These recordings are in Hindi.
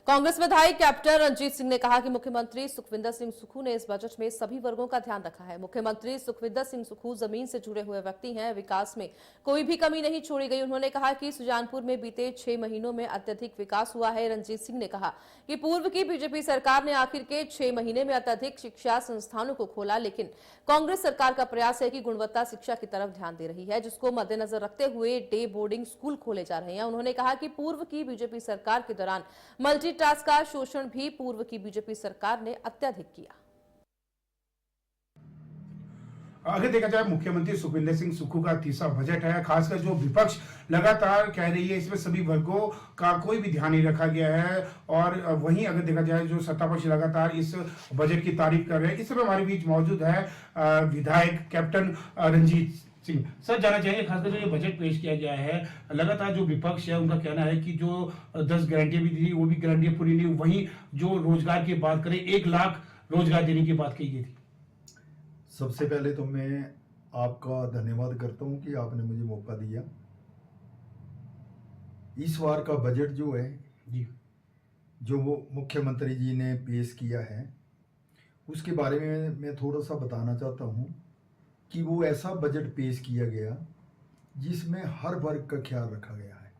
कांग्रेस विधायक कैप्टन रंजीत सिंह ने कहा कि मुख्यमंत्री सुखविंदर सिंह सुक्खू ने इस बजट में सभी वर्गों का ध्यान रखा है। मुख्यमंत्री सुखविंदर सिंह सुक्खू जमीन से जुड़े हुए व्यक्ति हैं, विकास में कोई भी कमी नहीं छोड़ी गई। उन्होंने कहा कि सुजानपुर में बीते 6 महीनों में अत्यधिक विकास हुआ है। रंजीत सिंह ने कहा कि पूर्व की बीजेपी सरकार ने आखिर के 6 महीने में अत्यधिक शिक्षा संस्थानों को खोला, लेकिन कांग्रेस सरकार का प्रयास है कि गुणवत्ता शिक्षा की तरफ ध्यान दे रही है, जिसको मद्देनजर रखते हुए डे बोर्डिंग स्कूल खोले जा रहे हैं। उन्होंने कहा कि पूर्व की बीजेपी सरकार के दौरान मल्टीटास्क का शोषण भी पूर्व की बीजेपी सरकार ने अत्यधिक किया। अगर देखा जाए मुख्यमंत्री सुखविंदर सिंह सुक्खू का तीसरा बजट है, खासकर जो विपक्ष लगातार कह रही है इसमें सभी वर्गों का कोई भी ध्यान नहीं रखा गया है, और वहीं अगर देखा जाए जो सत्तापक्ष लगातार इस बजट की तारीफ कर रहे हैं। इस समय हमारे बीच मौजूद है विधायक कैप्टन रंजीत सिंह। सर, जानना चाहिए खासकर जो ये बजट पेश किया गया है, लगातार जो विपक्ष है उनका कहना है कि जो 10 गारंटियां भी दी वो भी गारंटियां पूरी नहीं। वहीं जो रोजगार की बात करें 1 लाख रोजगार देने की बात कही गई थी। सबसे पहले तो मैं आपका धन्यवाद करता हूं कि आपने मुझे मौका दिया। इस बार का बजट जो है जी, जो वो मुख्यमंत्री जी ने पेश किया है उसके बारे में मैं थोड़ा सा बताना चाहता हूं कि वो ऐसा बजट पेश किया गया जिसमें हर वर्ग का ख्याल रखा गया है,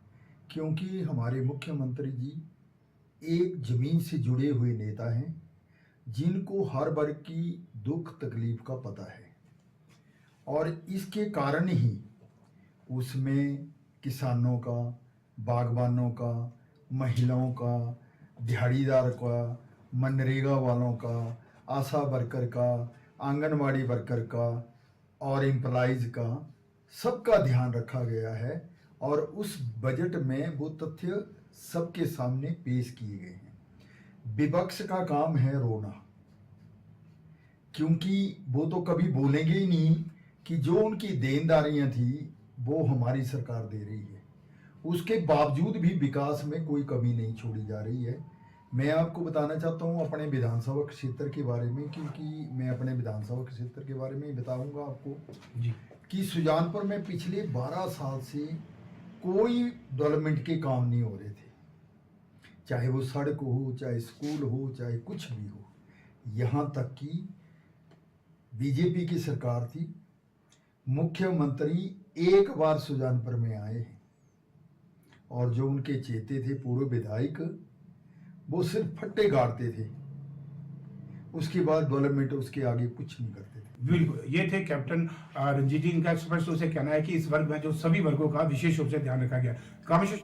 क्योंकि हमारे मुख्यमंत्री जी एक ज़मीन से जुड़े हुए नेता हैं जिनको हर वर्ग की दुख तकलीफ का पता है, और इसके कारण ही उसमें किसानों का, बागबानों का, महिलाओं का, दिहाड़ीदार का, मनरेगा वालों का, आशा वर्कर का, आंगनवाड़ी वर्कर का और एम्प्लॉइज का सबका ध्यान रखा गया है। और उस बजट में वो तथ्य सबके सामने पेश किए गए हैं। विपक्ष का काम है रोना, क्योंकि वो तो कभी बोलेंगे ही नहीं कि जो उनकी देनदारियां थी वो हमारी सरकार दे रही है, उसके बावजूद भी विकास में कोई कमी नहीं छोड़ी जा रही है। मैं आपको बताना चाहता हूं अपने विधानसभा क्षेत्र के बारे में, क्योंकि मैं अपने विधानसभा क्षेत्र के बारे में बताऊंगा आपको जी कि सुजानपुर में पिछले 12 साल से कोई डेवलपमेंट के काम नहीं हो रहे थे, चाहे वो सड़क हो, चाहे स्कूल हो, चाहे कुछ भी हो। यहाँ तक कि बीजेपी की सरकार थी, मुख्यमंत्री एक बार सुजानपुर में आए हैं और जो उनके चेते थे पूर्व विधायक, वो सिर्फ फट्टे गाड़ते थे, उसके बाद डेवलपमेंट उसके आगे कुछ नहीं करते थे। बिल्कुल, ये थे कैप्टन रंजीत जी। इनका स्पष्ट रूप से कहना है कि इस वर्ग में जो सभी वर्गों का विशेष रूप से ध्यान रखा गया। कामेश्वर